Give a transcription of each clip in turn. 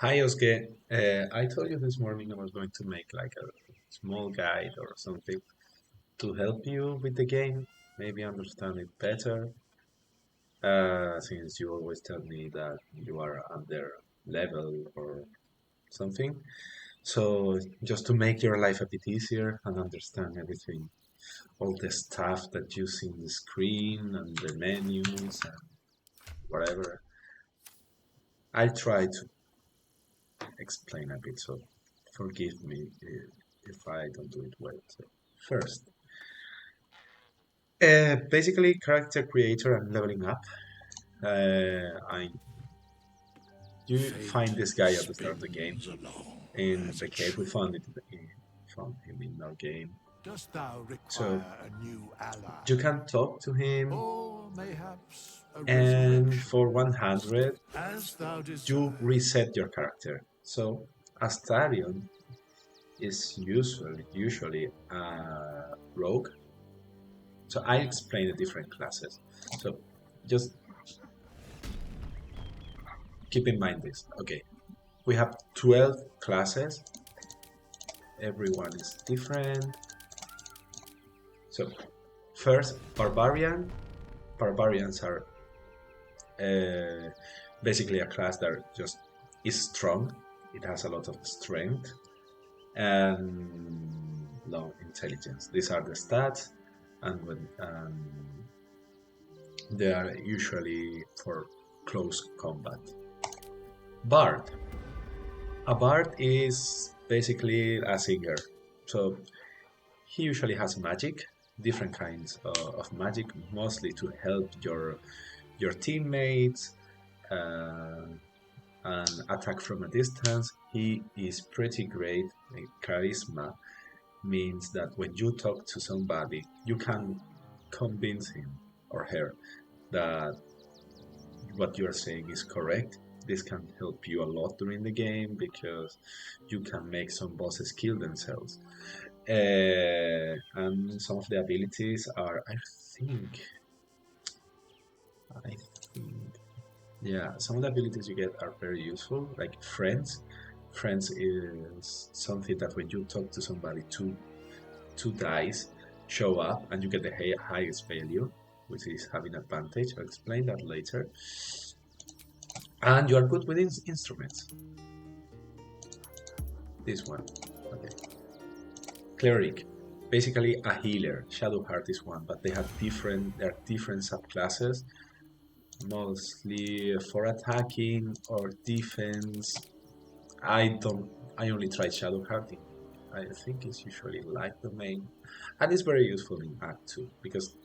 Hi, Ozge. I told you this morning I was going to make like a small guide or something to help you with the game, maybe understand it better. Since you always tell me that you are under level or something. So just to make your life a bit easier and understand everything, all the stuff that you see on the screen and the menus and whatever, I'll try to explain a bit. So forgive me if I don't do it well. So first, basically character creator and leveling up. I You find Fate this guy at the start of the game spins along in as the it cave. We should. found him in our game. Dost thou So require a new you ally, can talk to him, or mayhaps a and resurrection? for 100 As thou you desire. reset your character. So Astarion is usually a rogue. So I explain the different classes. So just keep in mind this. Okay, we have 12 classes. Everyone is different. So first, barbarian. Barbarians are uh, basically a class that just is strong. It has a lot of strength and low intelligence. These are the stats, and they are usually for close combat. Bard. A bard is basically a singer. So he usually has magic, different kinds of magic, mostly to help your teammates uh, and attack from a distance. He is pretty great. Charisma means that when you talk to somebody, you can convince him or her that what you're saying is correct. This can help you a lot during the game because you can make some bosses kill themselves. And some of the abilities are, think, I think, yeah, some of the abilities you get are very useful, like friends. Friends is something that when you talk to somebody, two dice show up and you get the highest value, which is having advantage. I'll explain that later. And you are good with instruments. This one, okay. Cleric, basically a healer. Shadowheart is one, but they have different. There are different subclasses, mostly for attacking or defense. I don't. I only tried Shadowheart. I think it's usually like the main, and it's very useful in Act Two because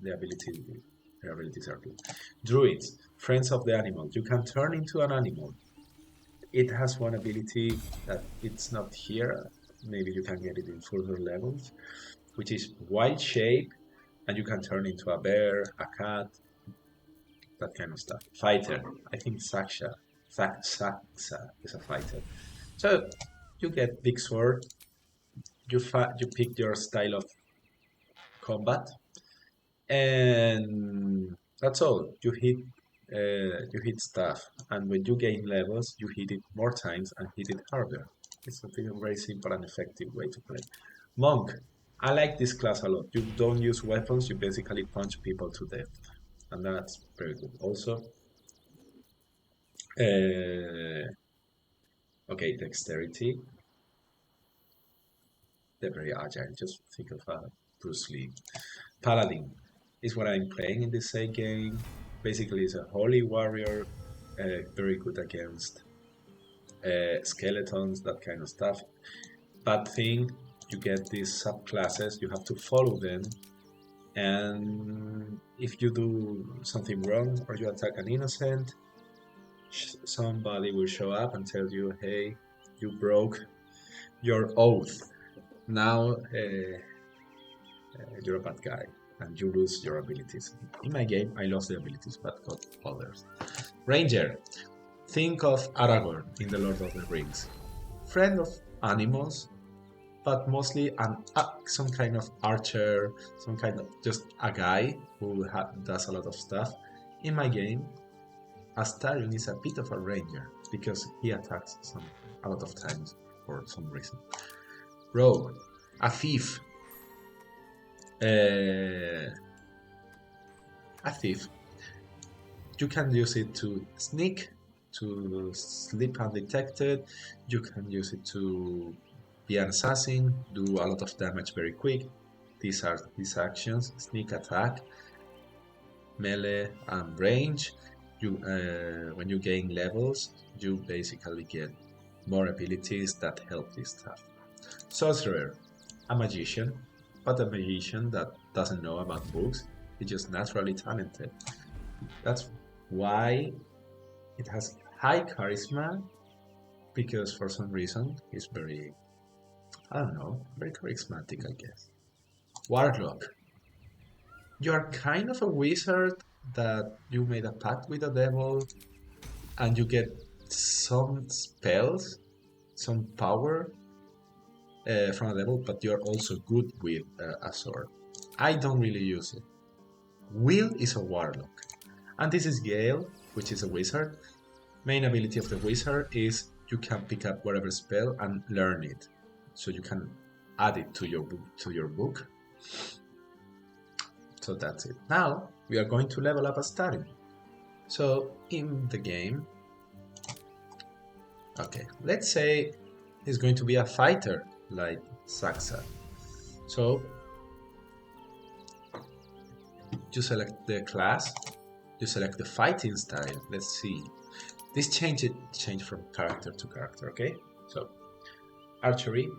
the ability, their abilities are good. Druids, friends of the animal. You can turn into an animal. It has one ability that it's not here. Maybe you can get it in further levels, which is wild shape, and you can turn into a bear, a cat, that kind of stuff. Fighter. I think Saxa is a fighter. So you get big sword. You pick your style of combat, and that's all. You hit stuff, and when you gain levels, you hit it more times and hit it harder. It's a very simple and effective way to play. Monk. I like this class a lot. You don't use weapons. You basically punch people to death, and that's very good. Also, okay, dexterity. They're very agile. Just think of Bruce Lee. Paladin is what I'm playing in this same game. Basically, it's a holy warrior, very good against skeletons, that kind of stuff. Bad thing, you get these subclasses, you have to follow them, and if you do something wrong or you attack an innocent, somebody will show up and tell you, "Hey, you broke your oath. Now you're a bad guy." And you lose your abilities. In my game, I lost the abilities, but got others. Ranger. Think of Aragorn in The Lord of the Rings. Friend of animals, but mostly some kind of archer, some kind of just a guy who does a lot of stuff. In my game, Astarion is a bit of a ranger because he attacks a lot of times for some reason. Rogue, a thief. A thief. You can use it to sneak, to sleep undetected. You can use it to be an assassin, do a lot of damage very quick. These are his actions: sneak attack, melee, and range. When you gain levels, you basically get more abilities that help this stuff. Sorcerer, a magician, but a magician that doesn't know about books. He's just naturally talented. That's why it has high charisma, because for some reason he's very, I don't know, very charismatic, I guess. Warlock, you are kind of a wizard that you made a pact with the devil and you get some spells, some power from the devil, but you're also good with a sword. I don't really use it. Will is a warlock. And this is Gale, which is a wizard. Main ability of the wizard is you can pick up whatever spell and learn it. So you can add it to your book. So that's it. Now we are going to level up Astarion. So in the game, okay, let's say he's going to be a fighter like Saxa. So you select the class, you select the fighting style. Let's see. This change from character to character, okay? So archery.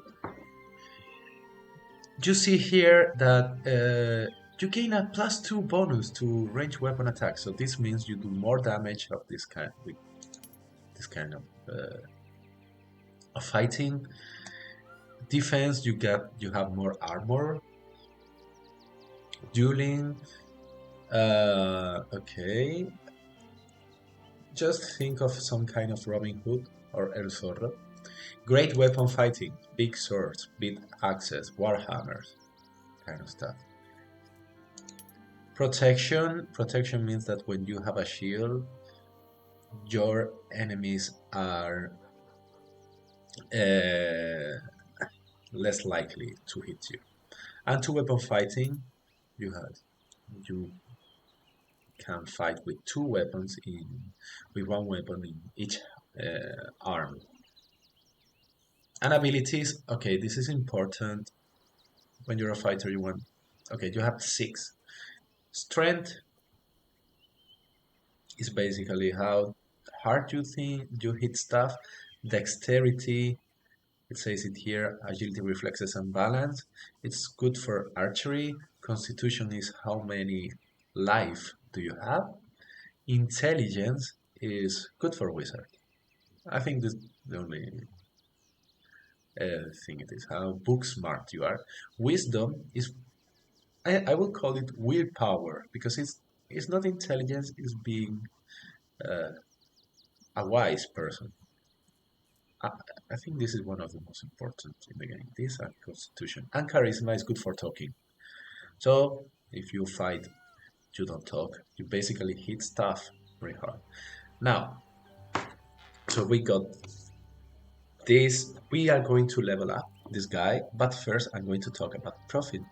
You see here that you gain a +2 bonus to range weapon attack. So this means you do more damage of this kind with this kind of fighting. Defense, you have more armor. Dueling, okay. Just think of some kind of Robin Hood or El Zorro. Great weapon fighting, big swords, big axes, warhammers, kind of stuff. Protection means that when you have a shield, your enemies are less likely to hit you. And to weapon fighting, you can fight with two weapons with one weapon in each arm. And abilities, okay, this is important. When you're a fighter, you have 6. Strength is basically how hard you hit stuff. Dexterity, it says it here, agility, reflexes, and balance. It's good for archery. Constitution is how many life do you have. Intelligence is good for wizard. I think this is the only thing it is. How book smart you are. Wisdom is, I will call it willpower, because it's not intelligence, it's being a wise person. I think this is one of the most important in the game. This and constitution. And charisma is good for talking. So if you fight, you don't talk. You basically hit stuff very hard. Now, so we got this. We are going to level up this guy, but first I'm going to talk about proficiencies.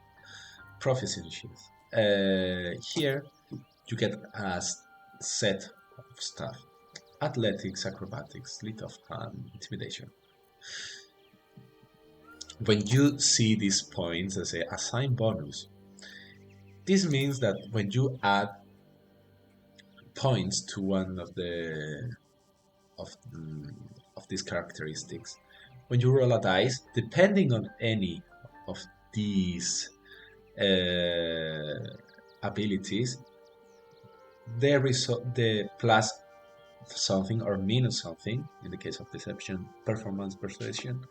Here you get a set of stuff: athletics, acrobatics, lead of hand, intimidation. When you see these points, they say assign bonus. This means that when you add points to one of these characteristics, when you roll a dice, depending on any of these abilities, the plus something or minus something, in the case of deception, performance, persuasion,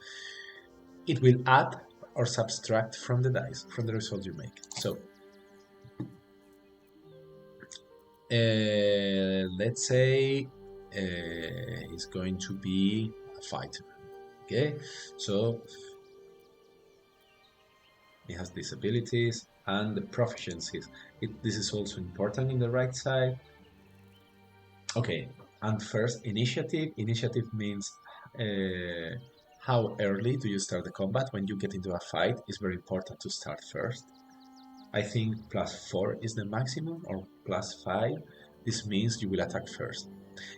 it will add or subtract from the dice, from the result you make. So let's say he's going to be a fighter. Okay, so he has these abilities and the proficiencies. This is also important in the right side. Okay, And first, initiative. Initiative means how early do you start the combat. When you get into a fight, it's very important to start first. I think +4 is the maximum, or +5. This means you will attack first.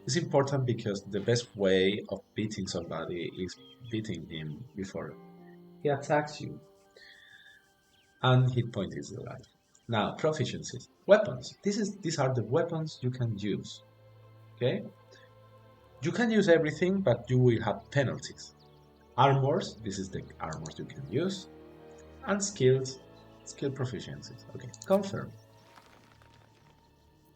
It's important because the best way of beating somebody is beating him before he attacks you. And hit point is the life. Now, proficiencies. Weapons. These are the weapons you can use. Okay? You can use everything, but you will have penalties. Armors. This is the armors you can use. And skills. Skill proficiencies. Okay, confirm.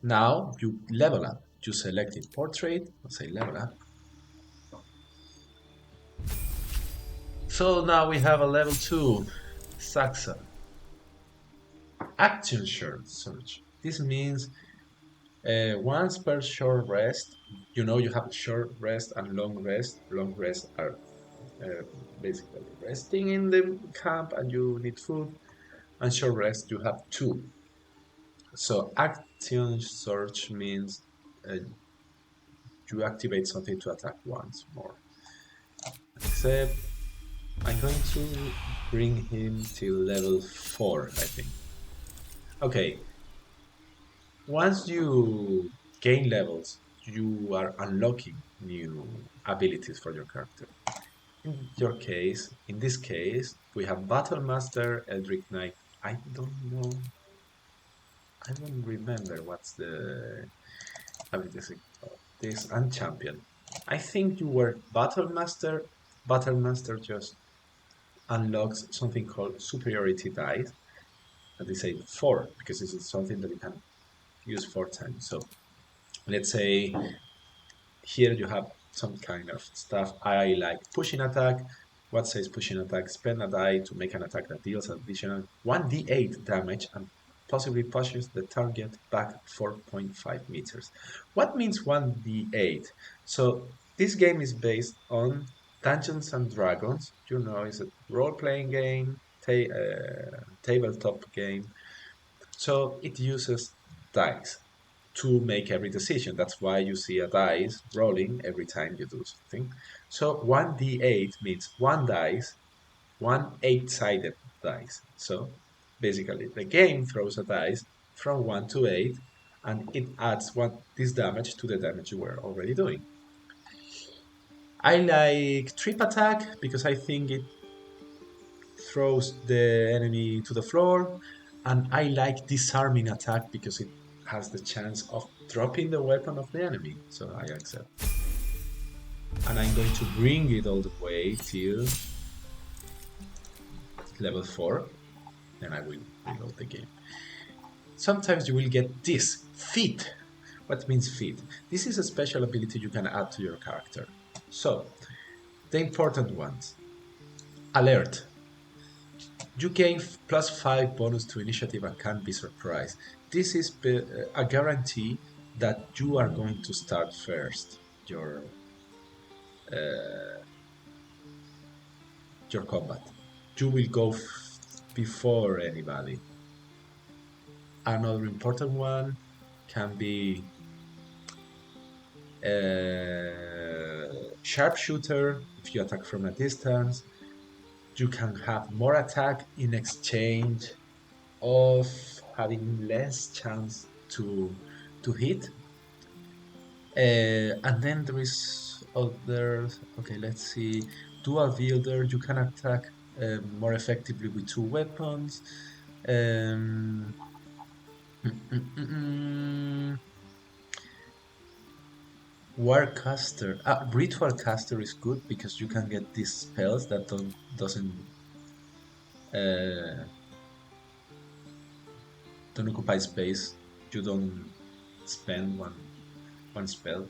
Now you level up. You select it portrait, say level up. So now we have a level 2 Saxa. Action short search. This means once per short rest, you have short rest and long rest. Long rest are basically resting in the camp and you need food. And short rest, you have two. So action search means you activate something to attack once more. Except I'm going to bring him to level 4, I think. Okay, once you gain levels, you are unlocking new abilities for your character. In this case, we have Battle Master, Eldritch Knight. I don't know. I don't remember what's the ability of this, and Champion. I think you were Battle Master. Battle Master just unlocks something called Superiority Dice. And they say 4 because this is something that you can use 4 times. So let's say here you have some kind of stuff. I like pushing attack. What says pushing attack? Spend a die to make an attack that deals additional 1d8 damage and possibly pushes the target back 4.5 meters. What means 1d8? So this game is based on Dungeons and Dragons. It's a role-playing game, tabletop game. So it uses dice to make every decision. That's why you see a dice rolling every time you do something. So 1d8 means one dice, one 8-sided dice. So basically, the game throws a dice from 1 to 8, and it adds this damage to the damage you were already doing. I like trip attack because I think it throws the enemy to the floor, and I like disarming attack because it has the chance of dropping the weapon of the enemy. So I accept. And I'm going to bring it all the way till level 4, then I will reload the game. Sometimes you will get this, feat. What means feat? This is a special ability you can add to your character. So, the important ones. Alert. You gain +5 bonus to initiative and can't be surprised. This is a guarantee that you are going to start first uh, your combat. You will go before anybody. Another important one can be sharpshooter. If you attack from a distance, you can have more attack in exchange of having less chance to hit. And then there is other. Okay, let's see. Dual wielder. You can attack more effectively with 2 weapons. Um, mm, mm, mm, mm. Warcaster. Ritual caster is good because you can get these spells that uh, don't occupy space. You don't spend one spell,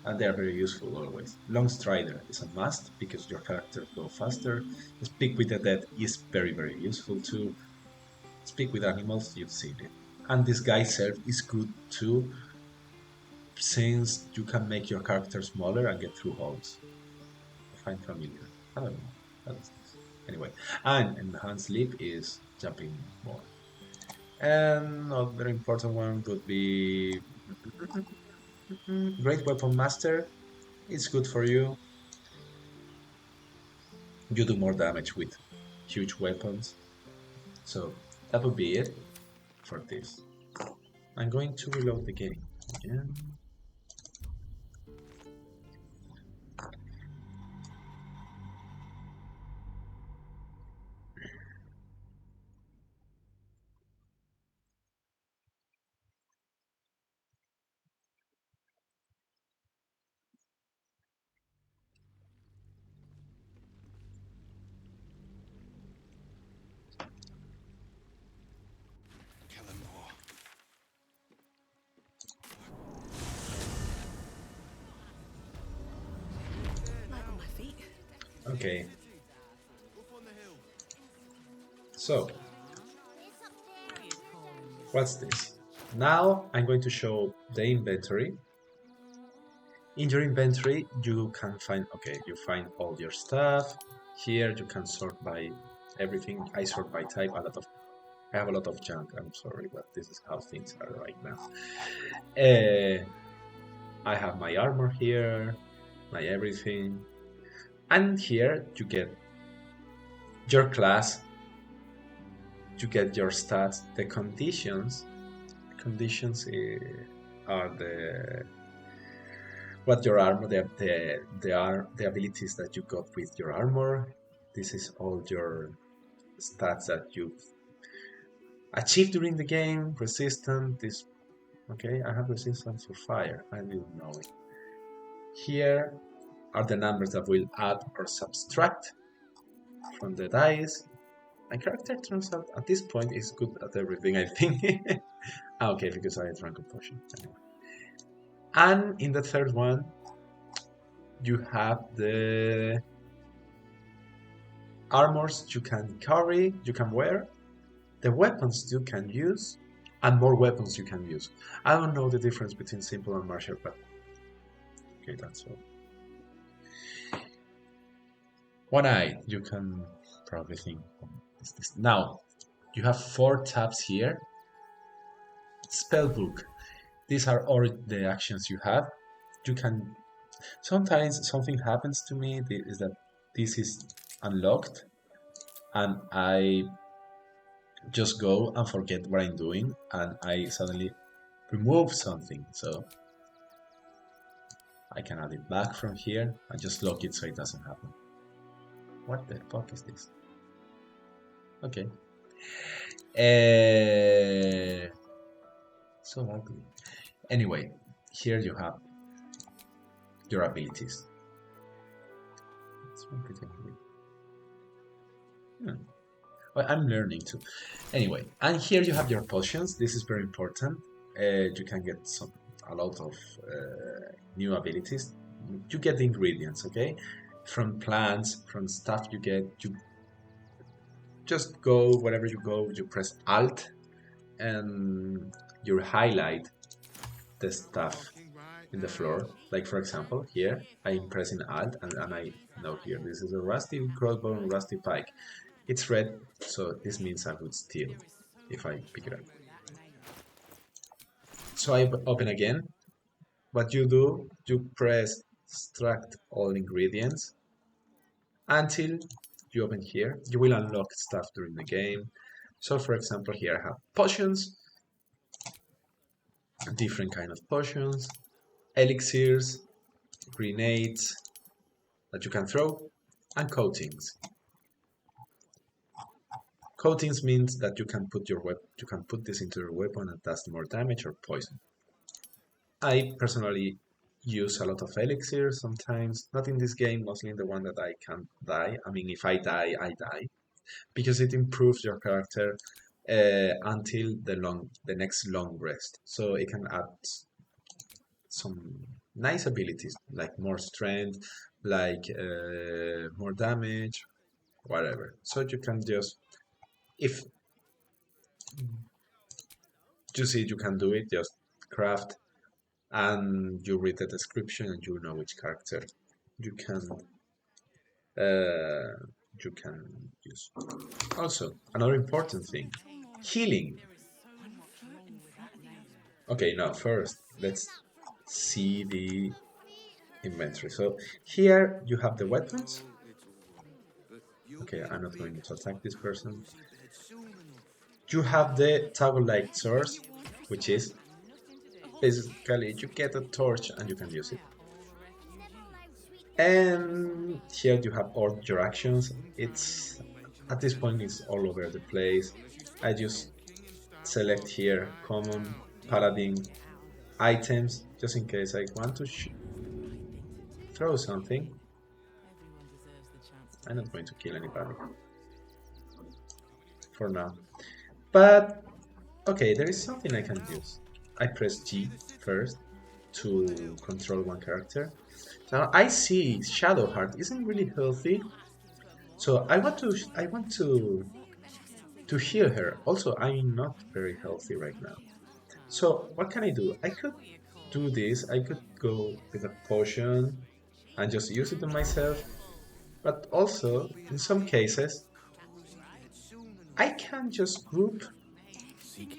and they are very useful always. Long Strider is a must because your character go faster. Speak with the Dead is very useful too. Speak with animals, you've seen it. And Disguise Self is good too, since you can make your character smaller and get through holes. I find familiar. I don't know. That's anyway. And Enhanced Leap is jumping more. And another important one would be Great Weapon Master. It's good for you. You do more damage with huge weapons. So that would be it for this. I'm going to reload the game again. Kill them all. Light on my feet. Okay, Up on the hill. so what's this? Now I'm going to show the inventory. In your inventory, you can find, okay, you find all your stuff. Here you can sort by everything. I sort by type. I have a lot of junk. I'm sorry, but this is how things are right now. I have my armor here, my everything, and here you get your class. You get your stats. The conditions. Conditions are the what your armor, the abilities that you got with your armor. This is all your stats that you've achieved during the game. Resistant. This okay. I have resistance for fire. I didn't know it. Here are the numbers that will add or subtract from the dice. My character turns out at this point is good at everything. I think. Okay, because I drank a potion. Anyway. And in the third one, you have the armors you can carry, you can wear, the weapons you can use, and more weapons you can use. I don't know the difference between simple and martial, but okay, that's all. One eye, you can probably think. This. Now, you have 4 tabs here. Spellbook. These are all the actions you have. You can. Sometimes something happens to me is that this is unlocked, and I just go and forget what I'm doing, and I suddenly remove something. So I can add it back from here and just lock it so it doesn't happen. What the fuck is this? Okay. So ugly. Anyway, here you have your abilities. Well, I'm learning too. Anyway, and here you have your potions. This is very important. You can get a lot of new abilities. You get the ingredients, okay? From plants, from stuff you get. You just go wherever you go. You press Alt, and you highlight the stuff in the floor. Like for example, here I'm pressing Alt, and I know here this is a rusty crossbow and rusty pike. It's red, so this means I would steal if I pick it up. So I open again. What you do, you press extract all ingredients until you open here. You will unlock stuff during the game. So for example, here I have potions, different kind of potions, elixirs, grenades that you can throw, and coatings. Coatings means that you can put you can put this into your weapon and does more damage or poison. I personally use a lot of elixirs sometimes, not in this game, mostly in the one that I can't die. I mean, if I die, I die, because it improves your character until the next long rest. So it can add some nice abilities like more strength, like more damage, whatever. So you can just, if you see you can do it, just craft and you read the description and you know which character you can uh, you can use. Also, another important thing, healing. Okay, now first let's see the inventory. So here you have the weapons. Okay, I'm not going to attack this person. You have the toggle-like source, which is basically you get a torch and you can use it. And here you have all your actions. It's at this point it's all over the place. I just select here common, paladin, items, just in case I want to throw something. I'm not going to kill anybody for now. But okay, there is something I can use. I press G first to control one character. Now I see Shadowheart isn't really healthy, so I want to heal her. Also, I'm not very healthy right now. So what can I do? I could do this. I could go with a potion and just use it on myself. But also, in some cases, I can just group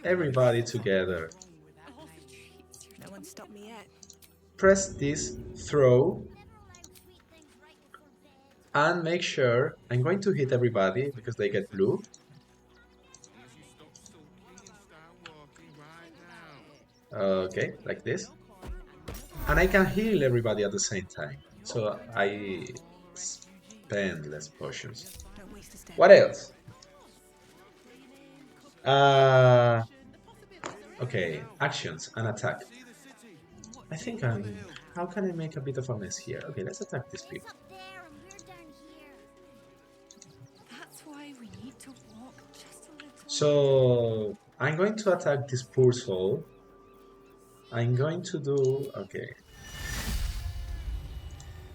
everybody together. No one stopped me yet. Press this throw and make sure I'm going to hit everybody because they get blue. Okay, like this. And I can heal everybody at the same time. So I spend less potions. Don't waste a step. What else? Okay, actions and attack. I think how can I make a bit of a mess here? Okay, let's attack these people. That's why we need to walk just a little. So I'm going to attack this poor soul. I'm going to do okay.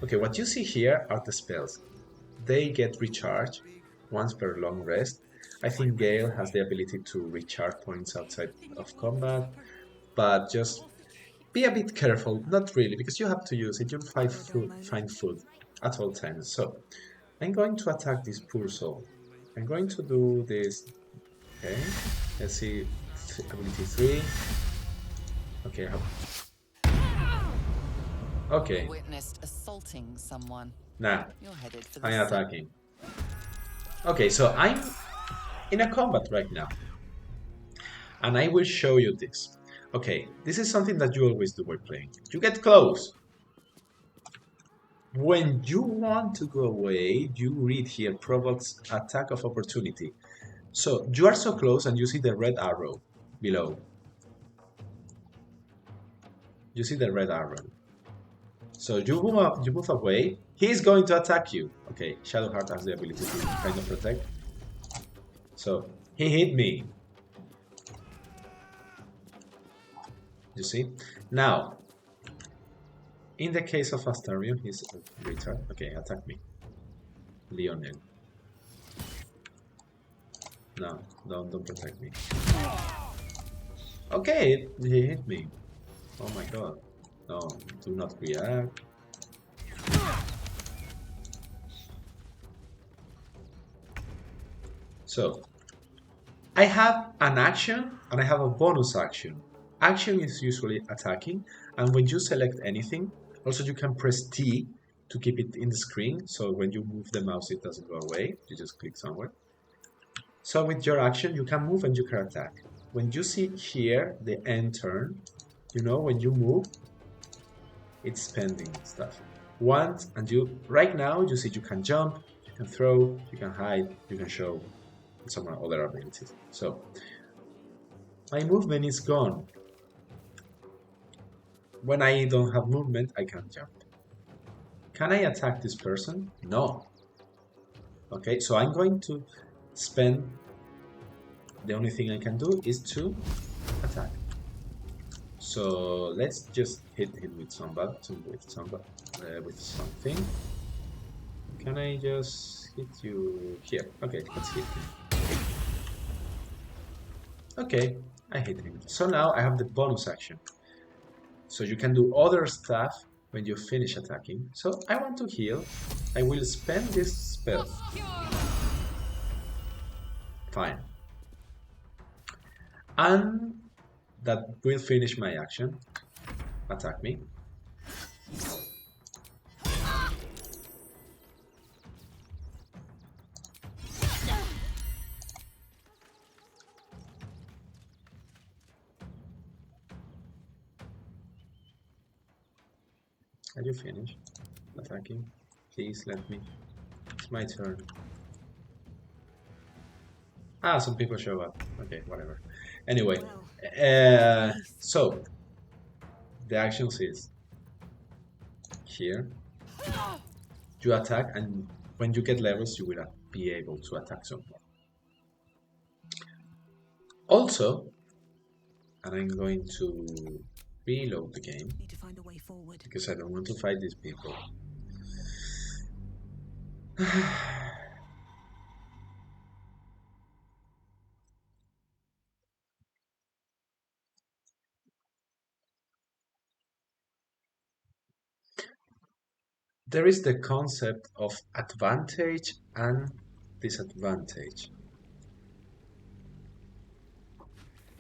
Okay, what you see here are the spells. They get recharged once per long rest. I think Gale has the ability to recharge points outside of combat, but just be a bit careful. Not really, because you have to use it. You'll find food at all times. So I'm going to attack this poor soul. I'm going to do this. Okay, let's see. Ability 3. Okay. Okay. Witnessed assaulting someone. Nah, You're headed for the I'm attacking. Okay, so I'm in a combat right now. And I will show you this. Okay, this is something that you always do while playing. You get close. When you want to go away, you read here provokes attack of opportunity. So you are so close and you see the red arrow below. You see the red arrow. So you move away. He's going to attack you. Okay, Shadowheart has the ability to kind of protect. So he hit me. You see? Now, in the case of Astarion, he's a retard. Okay, attack me. Lionel. No, don't protect me. Okay, he hit me. Oh my god. No, do not react. So, I have an action and I have a bonus action. Action is usually attacking, and when you select anything, also you can press T to keep it in the screen, so when you move the mouse it doesn't go away, you just click somewhere. So with your action you can move and you can attack. When you see here the end turn, you know when you move, it's spending stuff. Once, and you, right now you see you can jump, you can throw, you can hide, you can show, and some other abilities. So, my movement is gone. When I don't have movement, I can jump. Can I attack this person? No. Okay, so I'm going to spend, the only thing I can do is to attack. So let's just hit him with with something. Can I just hit you here? Okay, let's hit him. Okay, I hit him. So now I have the bonus action. So you can do other stuff when you finish attacking. So I want to heal. I will spend this spell. Fine. And that will finish my action. Attack me. Are you finished attacking? Please let me. It's my turn. Ah, some people show up. Okay, whatever. Anyway, so the actions is here. You attack, and when you get levels, you will be able to attack someone. Also, and I'm going to reload the game Need to find a way forward. because I don't want to fight these people. There is the concept of advantage and disadvantage.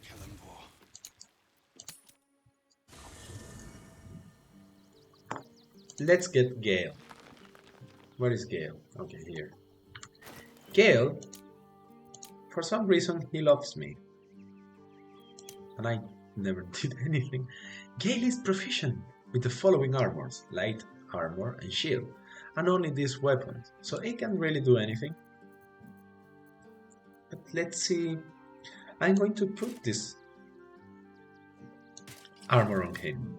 Kill them all. Let's get Gale. Where is Gale? Okay, here. Gale, for some reason, he loves me. And I never did anything. Gale is proficient with the following armors: light armor and shield, and only these weapons, so he can really do anything. But let's see. I'm going to put this armor on him.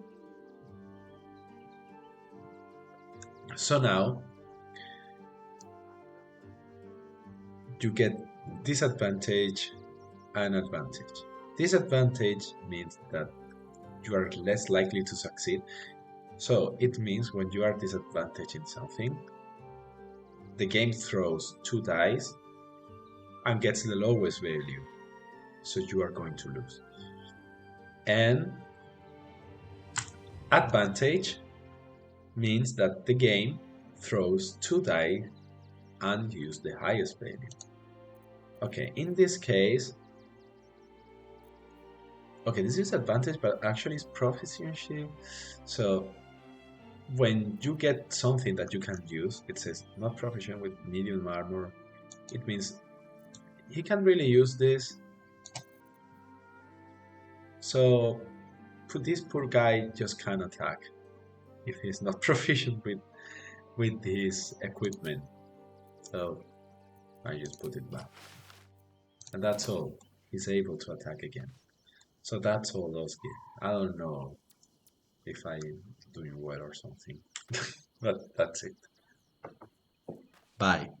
So now you get disadvantage and advantage. Disadvantage means that you are less likely to succeed. So it means when you are disadvantaged in something, the game throws 2 dice and gets the lowest value. So you are going to lose. And advantage means that the game throws 2 die and use the highest value. Okay, in this case, okay, this is advantage, but actually it's proficiency. So when you get something that you can use, it says not proficient with medium armor. It means he can really use this. So this poor guy just can't attack if he's not proficient with his equipment. So I just put it back. And that's all. He's able to attack again. So that's all, Ozge. I don't know if I'm doing well or something. But that's it. Bye.